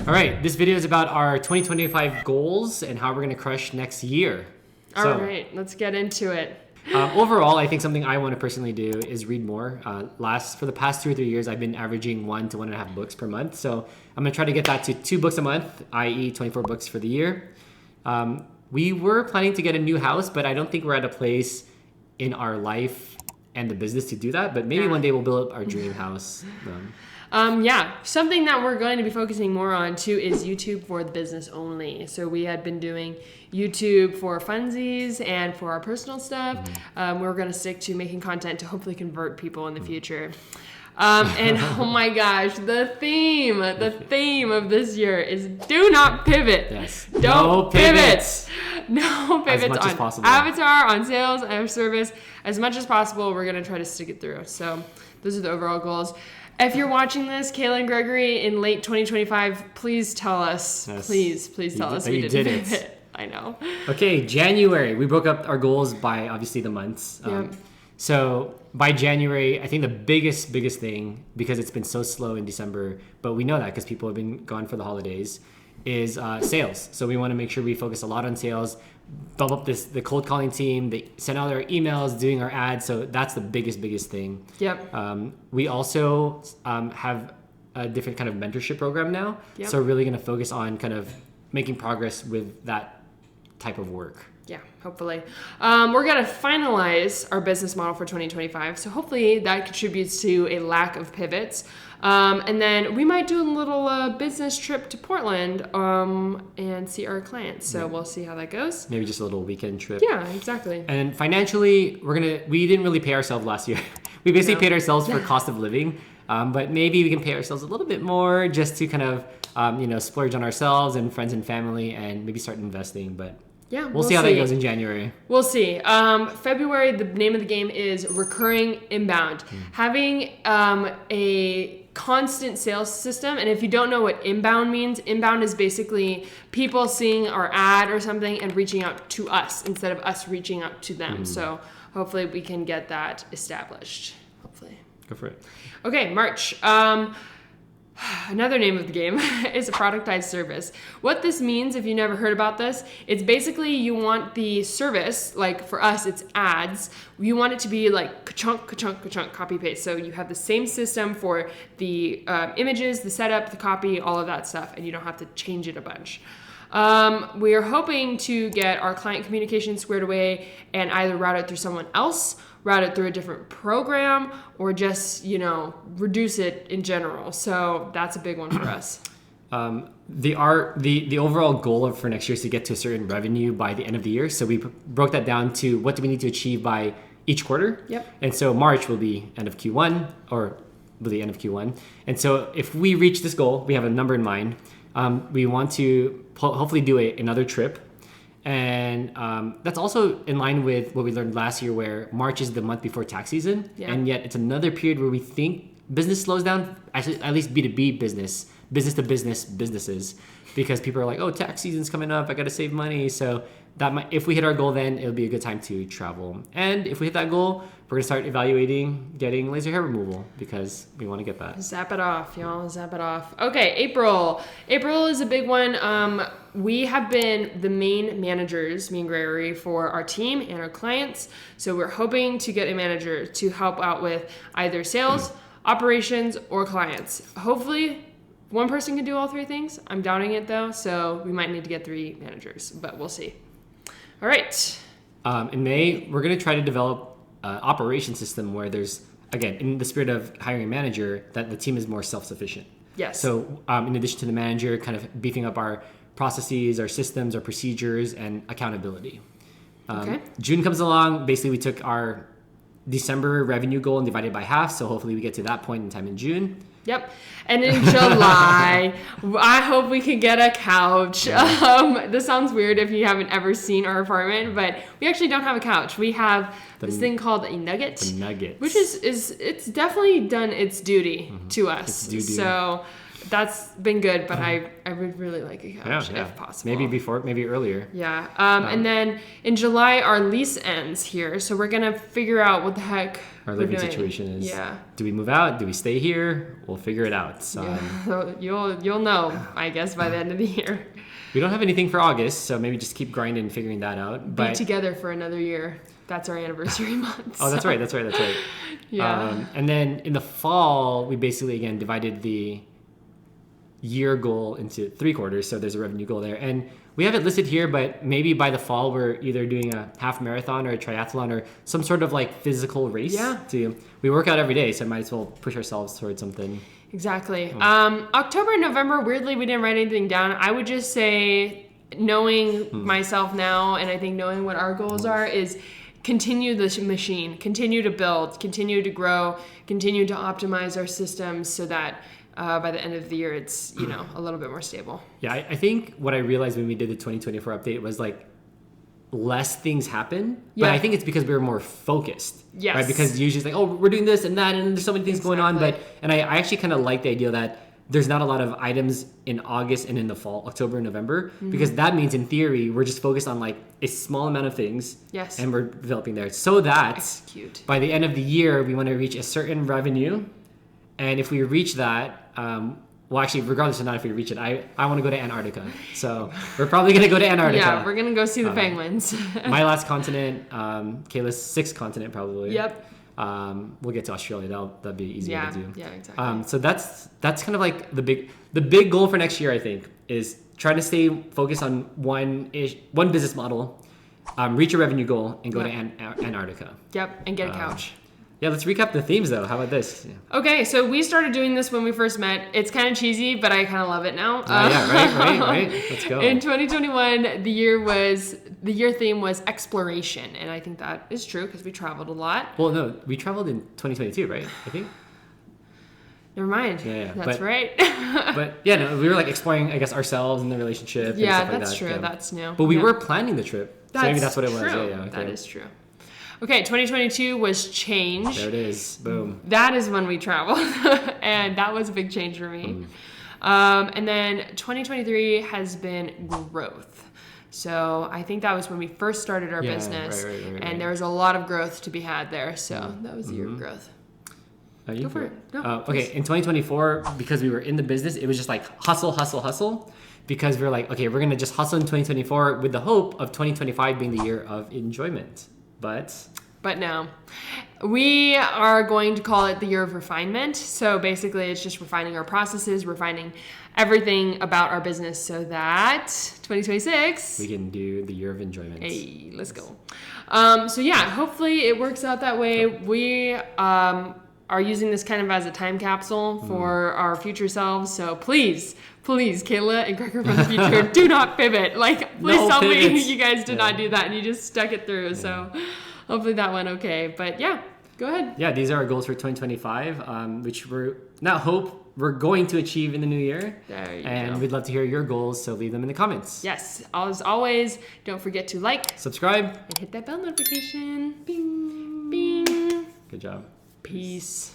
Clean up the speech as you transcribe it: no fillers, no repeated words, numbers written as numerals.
All right, this video is about our 2025 goals and how we're going to crush next year. All right, let's get into it. Overall, I think something I want to personally do is read more. For the past 2 or 3 years, I've been averaging 1 to 1.5 books per month. So I'm going to try to get that to 2 books a month, i.e. 24 books for the year. We were planning to get a new house, but I don't think we're at a place in our life and the business to do that. But maybe one day we'll build our dream house. Something that we're going to be focusing more on too is YouTube for the business only. So we had been doing YouTube for funsies and for our personal stuff. We're going to stick to making content to hopefully convert people in the future. And oh my gosh, the theme of this year is do not pivot. Yes. Don't pivot. No pivots as much on as possible. avatar, on sales, or service. As much as possible, we're going to try to stick it through. So those are the overall goals. If you're watching this, Kayla and Gregory, in late 2025, please tell us. Yes. Please tell us we didn't pivot. I know. Okay, January. We broke up our goals by obviously the months. So by January, I think the biggest thing, because it's been so slow in December, but we know that because people have been gone for the holidays, is sales. So we want to make sure we focus a lot on sales, bump up the cold calling team, they send out our emails, doing our ads. So that's the biggest thing. Yep. We also have a different kind of mentorship program now. Yep. So we're really going to focus on kind of making progress with that type of work. Yeah, hopefully. We're going to finalize our business model for 2025. So hopefully that contributes to a lack of pivots. And then we might do a little business trip to Portland and see our clients. So we'll see how that goes. Maybe just a little weekend trip. Yeah, exactly. And financially, we didn't really pay ourselves last year. We basically paid ourselves for cost of living. But maybe we can pay ourselves a little bit more just to kind of, splurge on ourselves and friends and family and maybe start investing. But yeah, we'll see how that goes in January. We'll see. February, the name of the game is recurring inbound. Having a constant sales system. And if you don't know what inbound means, inbound is basically people seeing our ad or something and reaching out to us instead of us reaching out to them. So hopefully we can get that established. Hopefully. Go for it. Okay, March. Another name of the game is a productized service. What this means, if you never heard about this, it's basically you want the service, like for us, it's ads. You want it to be like ka-chunk, ka-chunk, ka-chunk, copy paste. So you have the same system for the images, the setup, the copy, all of that stuff, and you don't have to change it a bunch. We are hoping to get our client communication squared away and either route it through someone else, route it through a different program, or just, reduce it in general. So that's a big one for us. The overall goal for next year is to get to a certain revenue by the end of the year. So we broke that down to what do we need to achieve by each quarter. Yep. And so March will be end of Q1 or the end of Q1. And so if we reach this goal, we have a number in mind. We want to hopefully do another trip. And that's also in line with what we learned last year, where March is the month before tax season. Yeah. And yet it's another period where we think business slows down, actually, at least B2B business to businesses, because people are like, oh, tax season's coming up, I got to save money. So if we hit our goal, then it'll be a good time to travel. And if we hit that goal, we're going to start evaluating getting laser hair removal because we want to get that. Zap it off, y'all. Zap it off. Okay, April. April is a big one. We have been the main managers, me and Gregory, for our team and our clients. So we're hoping to get a manager to help out with either sales, operations, or clients. Hopefully, one person can do all 3 things. I'm doubting it though, so we might need to get 3 managers, but we'll see. All right. In May, we're going to try to develop an operation system where there's, again, in the spirit of hiring a manager, that the team is more self-sufficient. Yes. So in addition to the manager, kind of beefing up our processes, our systems, our procedures, and accountability. Okay. June comes along. Basically, we took our December revenue goal and divided it by half. So hopefully we get to that point in time in June. Yep. And in July, I hope we can get a couch. This sounds weird if you haven't ever seen our apartment, but we actually don't have a couch. We have this thing called a nugget. The nugget. Which is it's definitely done its duty to us. It's doo-doo. So that's been good, but I would really like a couch if possible. Maybe earlier. Yeah. And then in July, our lease ends here. So we're going to figure out what the heck Our we're living doing. situation is. Yeah. Do we move out? Do we stay here? We'll figure it out. Yeah. You'll know, I guess, by the end of the year. We don't have anything for August, so maybe just keep grinding and figuring that out. Be together for another year. That's our anniversary month. Oh, that's right. Yeah. And then in the fall, we basically, again, divided the year goal into 3 quarters. So there's a revenue goal there. And we have it listed here, but maybe by the fall, we're either doing a half marathon or a triathlon or some sort of like physical race. Yeah. We work out every day, so might as well push ourselves towards something. Exactly. October and November, weirdly, we didn't write anything down. I would just say, knowing myself now, and I think knowing what our goals are, is continue this machine, continue to build, continue to grow, continue to optimize our systems so that by the end of the year, it's, a little bit more stable. Yeah, I think what I realized when we did the 2024 update was like less things happen, but I think it's because we were more focused. Yes. Right? Because usually it's like, oh, we're doing this and that, and there's so many things going on. And I actually kind of like the idea that there's not a lot of items in August and in the fall, October and November, because that means in theory, we're just focused on like a small amount of things. Yes. And we're developing there so that Execute. By the end of the year, we want to reach a certain revenue. And if we reach that, well, actually, regardless of not if we reach it, I want to go to Antarctica. So we're probably going to go to Antarctica. Yeah, we're going to go see the penguins. My last continent, Kayla's 6th continent probably. Yep. We'll get to Australia. That'd be easier to do. Yeah, exactly. So that's kind of like the big goal for next year, I think, is trying to stay focused on one business model, reach a revenue goal, and go to Antarctica. Yep, and get a couch. Yeah, let's recap the themes though. How about this? Yeah. Okay, so we started doing this when we first met. It's kind of cheesy, but I kind of love it now. Right. Let's go. In 2021, the year theme was exploration, and I think that is true because we traveled a lot. Well, no, we traveled in 2022, right? I think. Never mind. Yeah. That's right. But yeah, no, we were like exploring, I guess, ourselves and the relationship. Yeah, and stuff that's like that. true. Yeah. That's new. But we were planning the trip. So maybe that's what it was. True. Yeah, okay. That is true. Okay, 2022 was change. There it is. Boom. That is when we traveled, and that was a big change for me. And then 2023 has been growth. So I think that was when we first started our business, and there was a lot of growth to be had there. So that was the year of growth. Go for it. No, okay, in 2024, because we were in the business, it was just like hustle. Because we were like, okay, we're going to just hustle in 2024 with the hope of 2025 being the year of enjoyment. But no, we are going to call it the year of refinement. So basically it's just refining our processes, refining everything about our business so that 2026 we can do the year of enjoyment. Hey, let's go. So yeah, hopefully it works out that way. We are using this kind of as a time capsule for our future selves. So please, Kayla and Gregory from the future, do not pivot. Like, please tell me you guys did not do that and you just stuck it through. So hopefully that went okay. But yeah, go ahead. Yeah, these are our goals for 2025, which we're going to achieve in the new year. There you and go. We'd love to hear your goals, so leave them in the comments. Yes, as always, don't forget to like, subscribe, and hit that bell notification. Bing, bing. Good job. Peace.